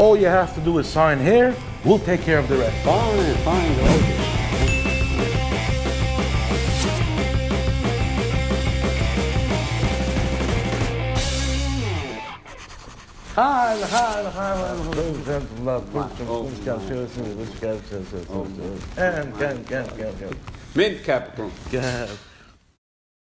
All you have to do is sign here. We'll take care of the rest. Fine, go ahead. Hi. Mint Capricorn. Good.